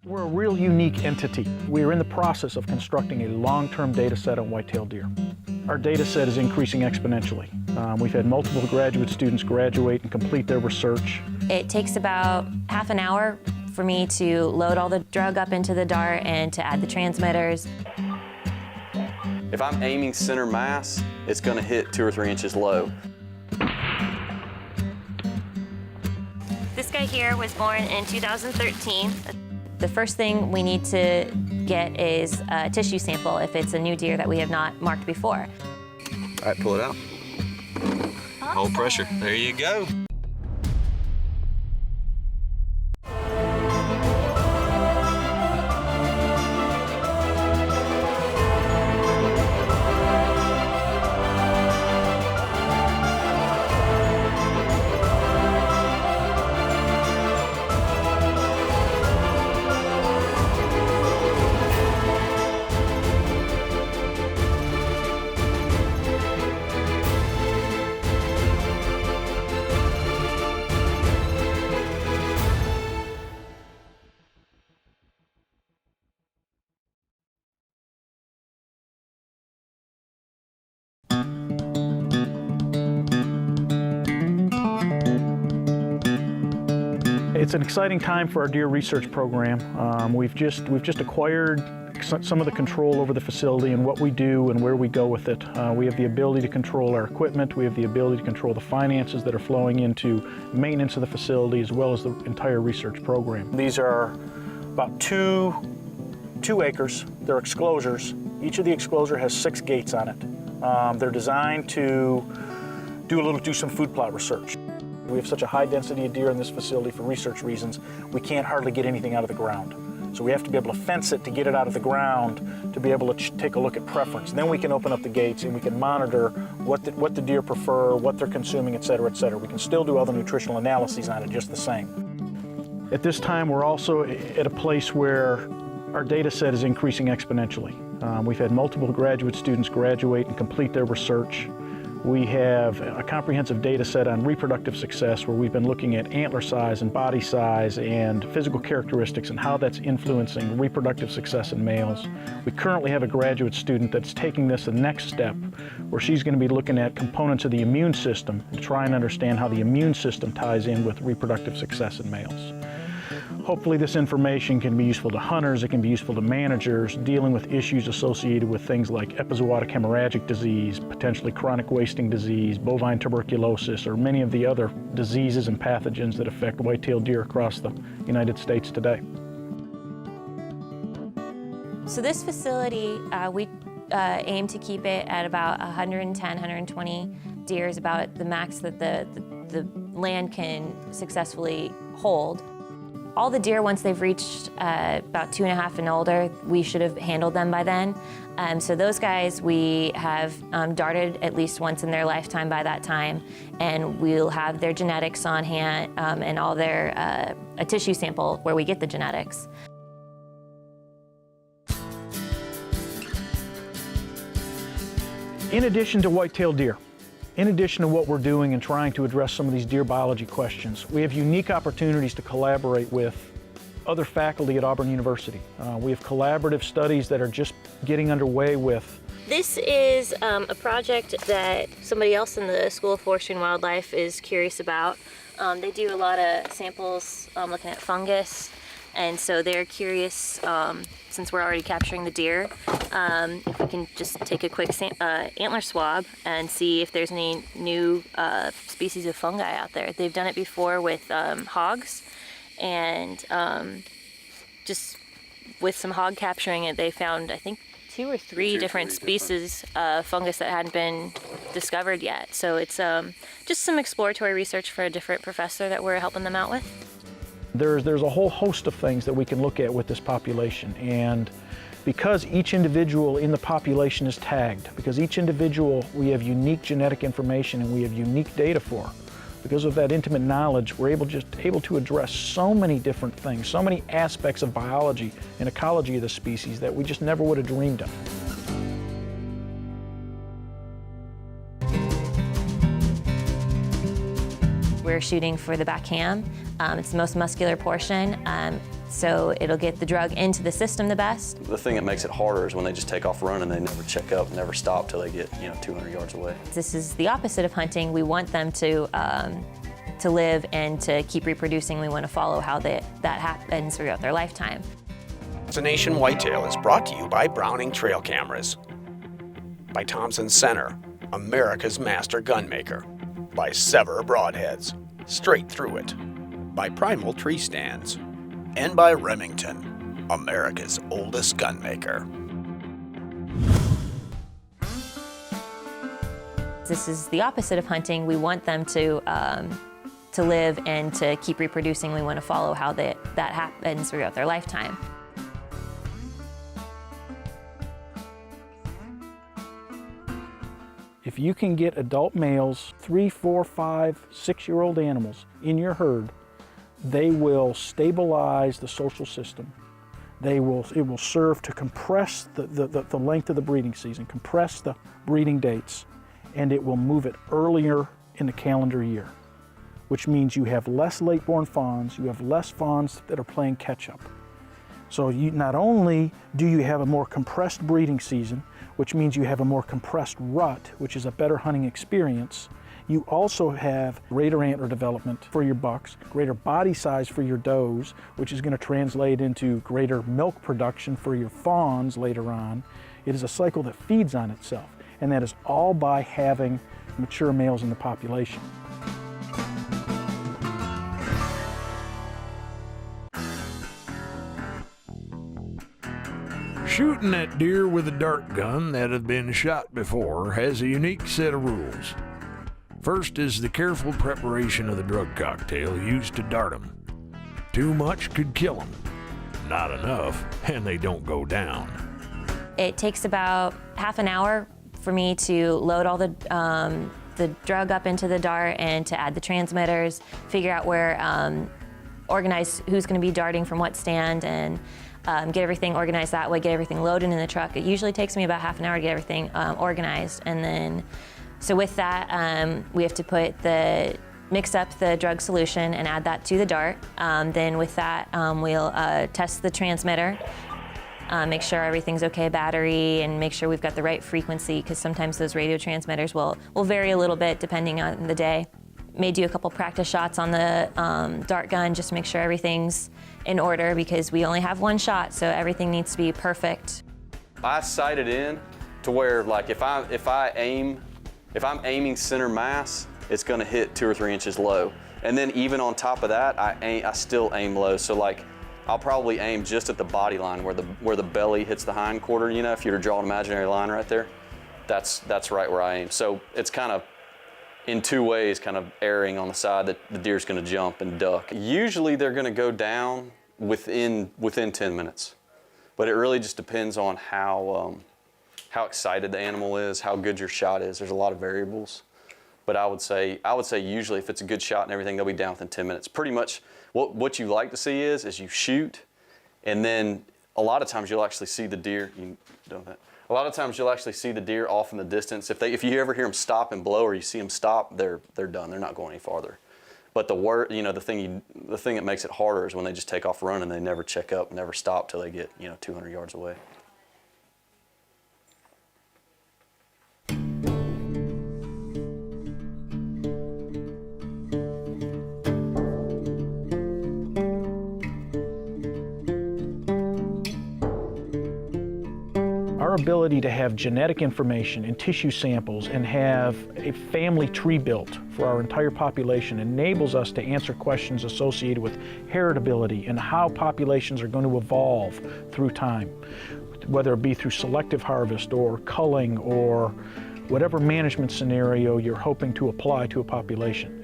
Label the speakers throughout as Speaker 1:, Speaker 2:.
Speaker 1: We're a real unique entity. We are in the process of constructing a long-term data set on whitetail deer. Our data set is increasing exponentially. We've had multiple graduate students graduate and complete their research.
Speaker 2: It takes about half an hour for me to load all the drug up into the dart and to add the transmitters.
Speaker 3: If I'm aiming center mass, it's going to hit 2 or 3 inches low.
Speaker 2: This guy here was born in 2013. The first thing we need to get is a tissue sample if it's a new deer that we have not marked before.
Speaker 3: All right, pull it out.
Speaker 2: Awesome.
Speaker 3: Hold pressure. There you go.
Speaker 1: It's an exciting time for our deer research program. We've just acquired some of the control over the facility and what we do and where we go with it. We have the ability to control our equipment. We have the ability to control the finances that are flowing into maintenance of the facility as well as the entire research program. These are about two acres. They're exclosures. Each of the exclosure has 6 gates on it. They're designed to do some food plot research. We have such a high density of deer in this facility for research reasons, we can't hardly get anything out of the ground. So we have to be able to fence it to get it out of the ground to be able to take a look at preference. Then we can open up the gates and we can monitor what the deer prefer, what they're consuming, et cetera, et cetera. We can still do other nutritional analyses on it just the same. At this time, we're also at a place where our data set is increasing exponentially. We've had multiple graduate students graduate and complete their research. We have a comprehensive data set on reproductive success where we've been looking at antler size and body size and physical characteristics and how that's influencing reproductive success in males. We currently have a graduate student that's taking this the next step where she's going to be looking at components of the immune system to try and understand how the immune system ties in with reproductive success in males. Hopefully this information can be useful to hunters, it can be useful to managers dealing with issues associated with things like epizootic hemorrhagic disease, potentially chronic wasting disease, bovine tuberculosis, or many of the other diseases and pathogens that affect whitetail deer across the United States today.
Speaker 2: So this facility, we aim to keep it at about 110, 120 deer is about the max that the land can successfully hold. All the deer, once they've reached about 2.5 and older, we should have handled them by then. So those guys we have darted at least once in their lifetime by that time, and we'll have their genetics on hand and all their a tissue sample where we get the genetics.
Speaker 1: In addition to whitetail deer, in addition to what we're doing and trying to address some of these deer biology questions, we have unique opportunities to collaborate with other faculty at Auburn University. We have collaborative studies that are just getting underway with.
Speaker 2: This is a project that somebody else in the School of Forestry and Wildlife is curious about. They do a lot of samples looking at fungus, and so they're curious, since we're already capturing the deer, if we can just take a quick antler swab and see if there's any new species of fungi out there. They've done it before with hogs, and just with some hog capturing, they found, I think, 2 or 3 different species of fungus that hadn't been discovered yet. So it's just some exploratory research for a different professor that we're helping them out with.
Speaker 1: There's a whole host of things that we can look at with this population, and because each individual in the population is tagged, because each individual we have unique genetic information and we have unique data for, because of that intimate knowledge, we're able to address so many different things, so many aspects of biology and ecology of the species that we just never would have dreamed of.
Speaker 2: We're shooting for the backcam. It's the most muscular portion. so it'll get the drug into the system the best.
Speaker 3: The thing that makes it harder is when they just take off running, they never check up, never stop till they get 200 yards away.
Speaker 2: This is the opposite of hunting. We want them to live and to keep reproducing. We want to follow how that happens throughout their lifetime.
Speaker 4: Destination Whitetail is brought to you by Browning Trail Cameras, by Thompson Center, America's master gunmaker, by Sever Broadheads, straight through it, by Primal Tree Stands, and by Remington, America's oldest gunmaker.
Speaker 2: This is the opposite of hunting. We want them to live and to keep reproducing. We want to follow how that happens throughout their lifetime.
Speaker 1: If you can get adult males, 3, 4, 5, 6-year-old animals in your herd, they will stabilize the social system. It will serve to compress the length of the breeding season, compress the breeding dates, and it will move it earlier in the calendar year, which means you have less late-born fawns, you have less fawns that are playing catch-up. So not only do you have a more compressed breeding season, which means you have a more compressed rut, which is a better hunting experience, you also have greater antler development for your bucks, greater body size for your does, which is going to translate into greater milk production for your fawns later on. It is a cycle that feeds on itself, and that is all by having mature males in the population.
Speaker 5: Shooting at deer with a dart gun that have been shot before has a unique set of rules. First is the careful preparation of the drug cocktail used to dart them. Too much could kill them. Not enough, and they don't go down.
Speaker 2: It takes about half an hour for me to load all the drug up into the dart and to add the transmitters, figure out where, organize who's going to be darting from what stand, and get everything organized that way, get everything loaded in the truck. It usually takes me about half an hour to get everything organized. And then, so with that, we have to mix up the drug solution and add that to the dart. Then with that, we'll test the transmitter, make sure everything's okay, battery, and make sure we've got the right frequency, because sometimes those radio transmitters will vary a little bit depending on the day. May do a couple practice shots on the dart gun just to make sure everything's in order, because we only have one shot, so everything needs to be perfect.
Speaker 3: I sight it in to where, like, if I'm aiming center mass, it's going to hit 2 or 3 inches low. And then even on top of that, I still aim low. So like, I'll probably aim just at the body line where the belly hits the hind quarter. You know, if you were to draw an imaginary line right there, that's right where I aim. So it's kind of in 2 ways, kind of erring on the side that the deer's going to jump and duck. Usually they're going to go down within 10 minutes, but it really just depends on how excited the animal is, how good your shot is. There's a lot of variables, but I would say usually if it's a good shot and everything, they'll be down within 10 minutes. Pretty much what you like to see is you shoot, and then a lot of times you'll actually see the deer. A lot of times you'll actually see the deer off in the distance. If you ever hear them stop and blow, or you see them stop, they're done. They're not going any farther. But the thing that makes it harder is when they just take off running. They never check up, never stop till they get 200 yards away.
Speaker 1: Our ability to have genetic information and tissue samples and have a family tree built for our entire population enables us to answer questions associated with heritability and how populations are going to evolve through time, whether it be through selective harvest or culling or whatever management scenario you're hoping to apply to a population.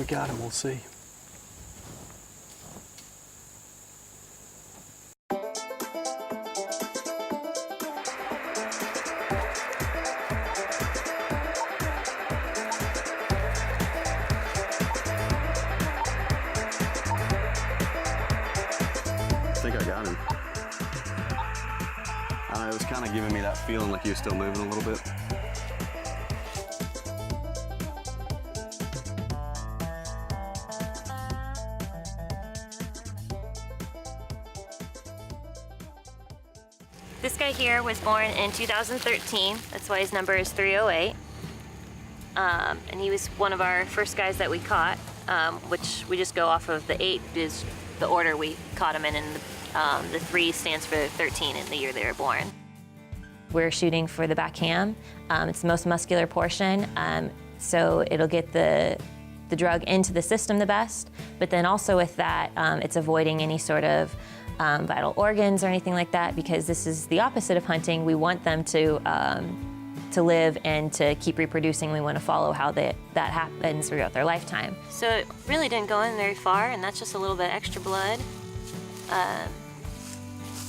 Speaker 3: we got him, we'll see. I think I got him. I don't know, it was kind of giving me that feeling like he was still moving a little bit.
Speaker 2: This guy here was born in 2013. That's why his number is 308. And he was one of our first guys that we caught, which we just go off of the 8 is the order we caught him in, and the 3 stands for 13 in the year they were born. We're shooting for the Backcam. It's the most muscular portion, so it'll get the drug into the system the best, but then also with that, it's avoiding any sort of vital organs or anything like that, because this is the opposite of hunting. We want them to live and to keep reproducing. We want to follow how that happens throughout their lifetime. So it really didn't go in very far, and that's just a little bit extra blood.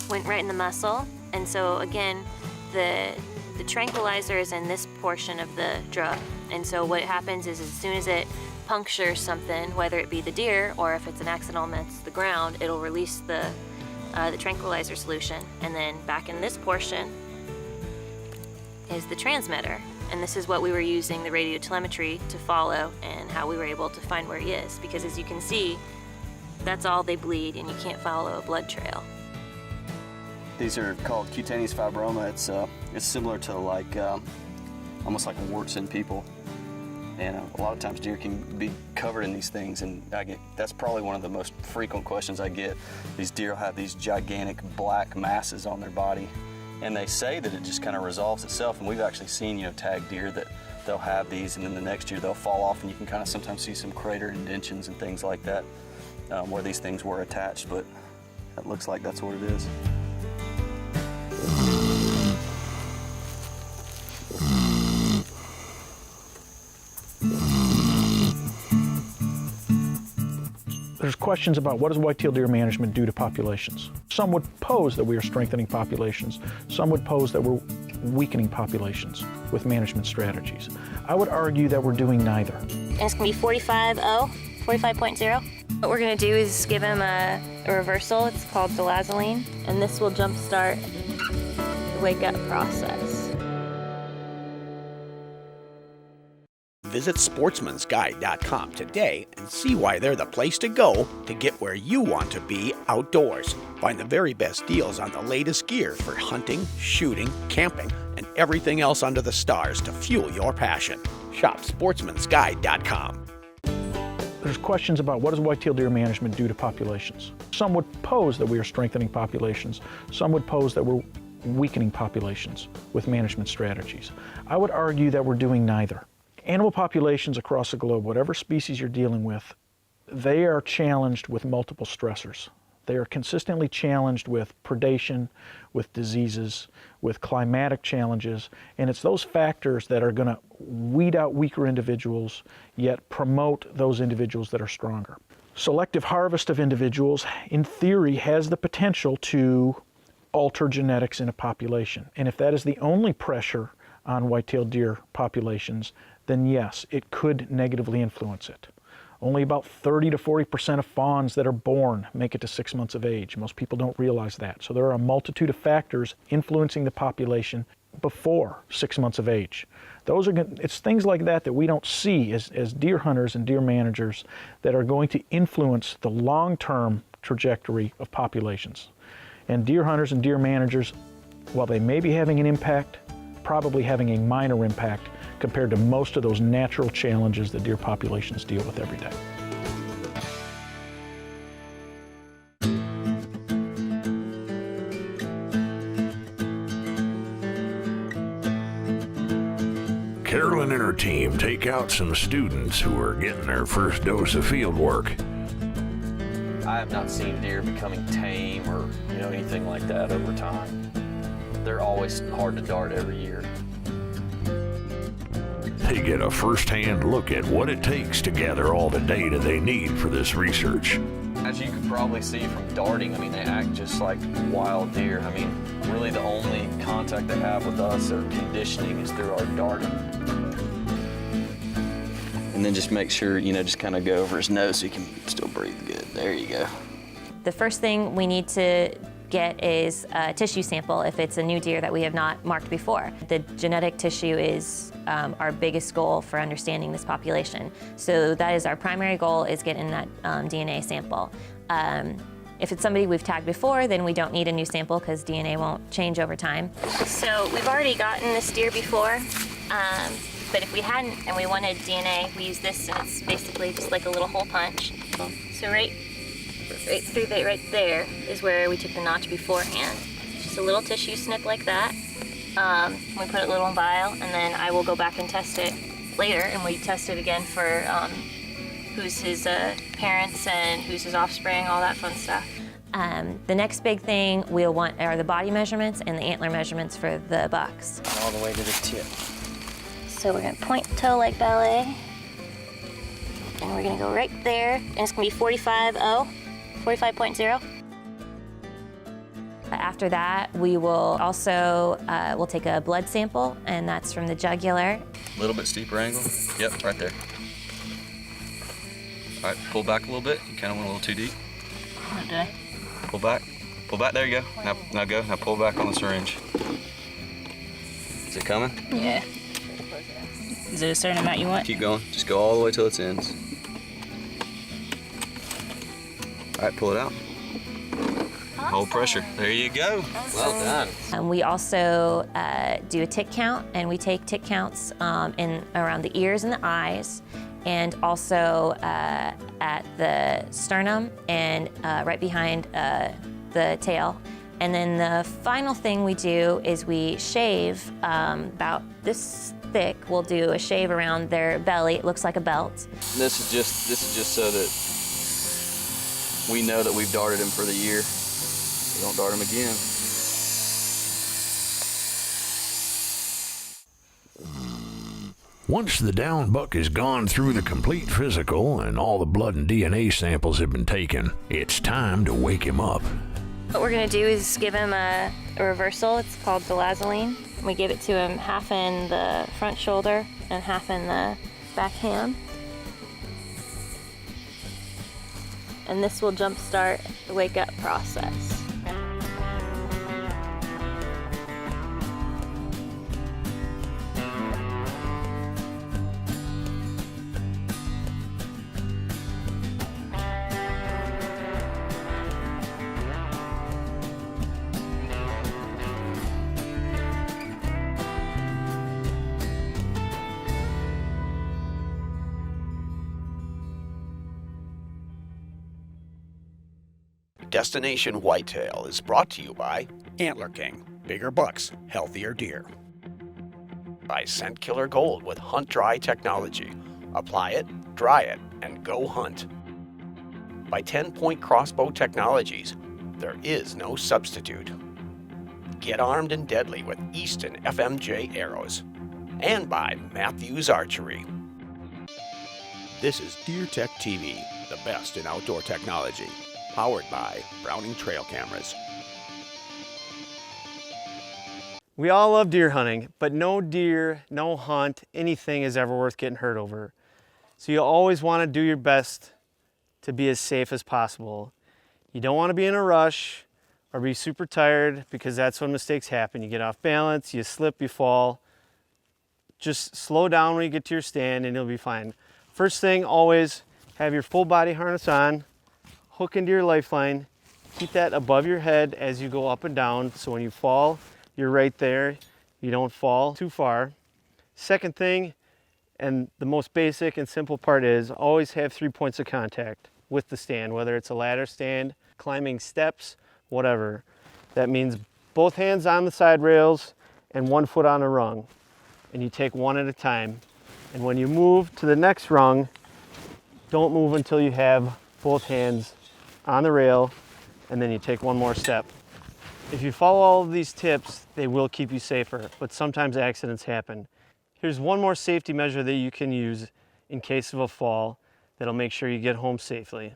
Speaker 2: Went right in the muscle, and so again, the tranquilizer is in this portion of the drug, and so what happens is as soon as it punctures something, whether it be the deer or if it's an accidental miss the ground, it'll release the tranquilizer solution, and then back in this portion is the transmitter, and this is what we were using the radio telemetry to follow and how we were able to find where he is, because as you can see, that's all they bleed and you can't follow a blood trail.
Speaker 3: These are called cutaneous fibroma. It's similar to like almost like warts in people, and a lot of times deer can be covered in these things, and that's probably one of the most frequent questions I get. These deer have these gigantic black masses on their body, and they say that it just kind of resolves itself, and we've actually seen, tag deer that they'll have these, and then the next year they'll fall off, and you can kind of sometimes see some crater indentions and things like that where these things were attached, but it looks like that's what it is.
Speaker 1: There's questions about what does whitetail deer management do to populations. Some would pose that we are strengthening populations. Some would pose that we're weakening populations with management strategies. I would argue that we're doing neither.
Speaker 2: And it's gonna be 45.0. What we're gonna do is give him a reversal. It's called dilazolene, and this will jumpstart the wake-up process.
Speaker 4: Visit sportsmansguide.com today and see why they're the place to go to get where you want to be outdoors. Find the very best deals on the latest gear for hunting, shooting, camping, and everything else under the stars to fuel your passion. Shop sportsmansguide.com.
Speaker 1: There's questions about what does whitetail deer management do to populations. Some would pose that we are strengthening populations. Some would pose that we're weakening populations with management strategies. I would argue that we're doing neither. Animal populations across the globe, whatever species you're dealing with, they are challenged with multiple stressors. They are consistently challenged with predation, with diseases, with climatic challenges, and it's those factors that are going to weed out weaker individuals, yet promote those individuals that are stronger. Selective harvest of individuals, in theory, has the potential to alter genetics in a population. And if that is the only pressure on whitetail deer populations, then yes, it could negatively influence it. Only about 30 to 40% of fawns that are born make it to 6 months of age. Most people don't realize that. So there are a multitude of factors influencing the population before 6 months of age. It's things like that that we don't see as deer hunters and deer managers that are going to influence the long-term trajectory of populations. And deer hunters and deer managers, while they may be having an impact, probably having a minor impact compared to most of those natural challenges that deer populations deal with every day.
Speaker 5: Carolyn and her team take out some students who are getting their first dose of field work.
Speaker 3: I have not seen deer becoming tame or anything like that over time. They're always hard to dart every year.
Speaker 5: They get a first-hand look at what it takes to gather all the data they need for this research.
Speaker 3: As you can probably see from darting, I mean, they act just like wild deer. I mean, really the only contact they have with us or conditioning is through our darting. And then just make sure, you know, just kind of go over his nose so he can still breathe good. There you go.
Speaker 2: The first thing we need to get is a tissue sample if it's a new deer that we have not marked before. The genetic tissue is our biggest goal for understanding this population. So that is our primary goal, is getting that DNA sample. If it's somebody we've tagged before, then we don't need a new sample because DNA won't change over time. So we've already gotten this deer before, but if we hadn't and we wanted DNA, we use this, and it's basically just like a little hole punch. So right there is where we took the notch beforehand. Just a little tissue snip like that. We put it in a little vial, and then I will go back and test it later, and we test it again for who's his parents and who's his offspring, all that fun stuff. The next big thing we'll want are the body measurements and the antler measurements for the bucks.
Speaker 6: All the way to the tip.
Speaker 2: So we're gonna point toe like ballet, and we're gonna go right there, and it's gonna be 45.0. After that, we will also, we'll take a blood sample, and that's from the jugular.
Speaker 3: A little bit steeper angle. Yep, right there. All right, pull back a little bit. You kind of went a little too deep.
Speaker 2: Okay.
Speaker 3: Pull back. Pull back. There you go. Now go. Now pull back on the syringe. Is it coming?
Speaker 6: Yeah. Is it a certain amount you want?
Speaker 3: Keep going. Just go all the way till it ends. All right, pull it out. Hold pressure. There you go. Well done.
Speaker 2: We also do a tick count, and we take tick counts in around the ears and the eyes, and also at the sternum and right behind the tail. And then the final thing we do is we shave about this thick. We'll do a shave around their belly. It looks like a belt.
Speaker 3: This is just so that we know that we've darted him for the year. We don't dart him again.
Speaker 5: Once the down buck has gone through the complete physical and all the blood and DNA samples have been taken, it's time to wake him up.
Speaker 2: What we're gonna do is give him a reversal. It's called Dolazoline. We give it to him half in the front shoulder and half in the back ham. And this will jumpstart the wake up process.
Speaker 4: Destination Whitetail is brought to you by Antler King, bigger bucks, healthier deer. By Scent Killer Gold with Hunt Dry technology. Apply it, dry it, and go hunt. By 10-Point Crossbow Technologies. There is no substitute. Get armed and deadly with Easton FMJ arrows. And by Matthews Archery. This is Deer Tech TV, the best in outdoor technology. Powered by Browning Trail Cameras.
Speaker 7: We all love deer hunting, but no deer, no hunt, anything is ever worth getting hurt over. So you always want to do your best to be as safe as possible. You don't want to be in a rush or be super tired, because that's when mistakes happen. You get off balance, you slip, you fall. Just slow down when you get to your stand and you'll be fine. First thing, always have your full body harness on. Hook into your lifeline, keep that above your head as you go up and down, so when you fall, you're right there, you don't fall too far. Second thing, and the most basic and simple part, is always have 3 points of contact with the stand, whether it's a ladder stand, climbing steps, whatever. That means both hands on the side rails and 1 foot on a rung, and you take one at a time. And when you move to the next rung, don't move until you have both hands on the rail, and then you take one more step. If you follow all of these tips, they will keep you safer, but sometimes accidents happen. Here's one more safety measure that you can use in case of a fall that'll make sure you get home safely.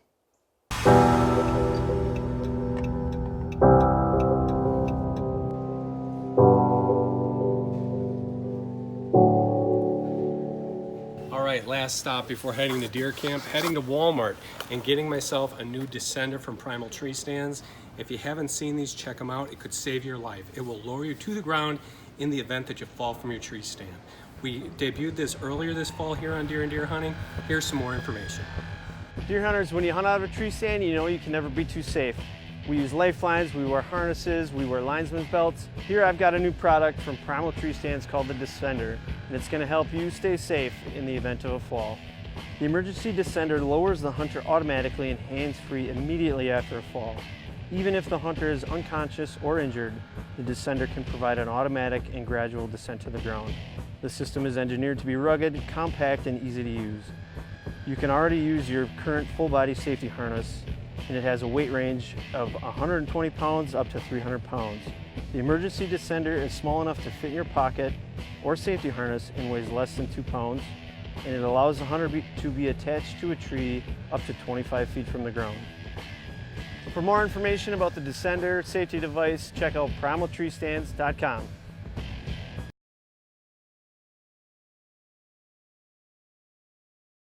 Speaker 8: All right, last stop before heading to deer camp, heading to Walmart and getting myself a new descender from Primal Tree Stands. If you haven't seen these, check them out. It could save your life. It will lower you to the ground in the event that you fall from your tree stand. We debuted this earlier this fall here on Deer and Deer Hunting. Here's some more information.
Speaker 7: Deer hunters, when you hunt out of a tree stand, you know you can never be too safe. We use lifelines, we wear harnesses, we wear linesman's belts. Here I've got a new product from Primal Tree Stands called the Descender, and it's going to help you stay safe in the event of a fall. The emergency descender lowers the hunter automatically and hands-free immediately after a fall. Even if the hunter is unconscious or injured, the descender can provide an automatic and gradual descent to the ground. The system is engineered to be rugged, compact, and easy to use. You can already use your current full-body safety harness, and it has a weight range of 120 pounds up to 300 pounds. The emergency descender is small enough to fit in your pocket or safety harness and weighs less than 2 pounds, and it allows the hunter to be attached to a tree up to 25 feet from the ground. For more information about the Descender safety device, check out primaltreestands.com.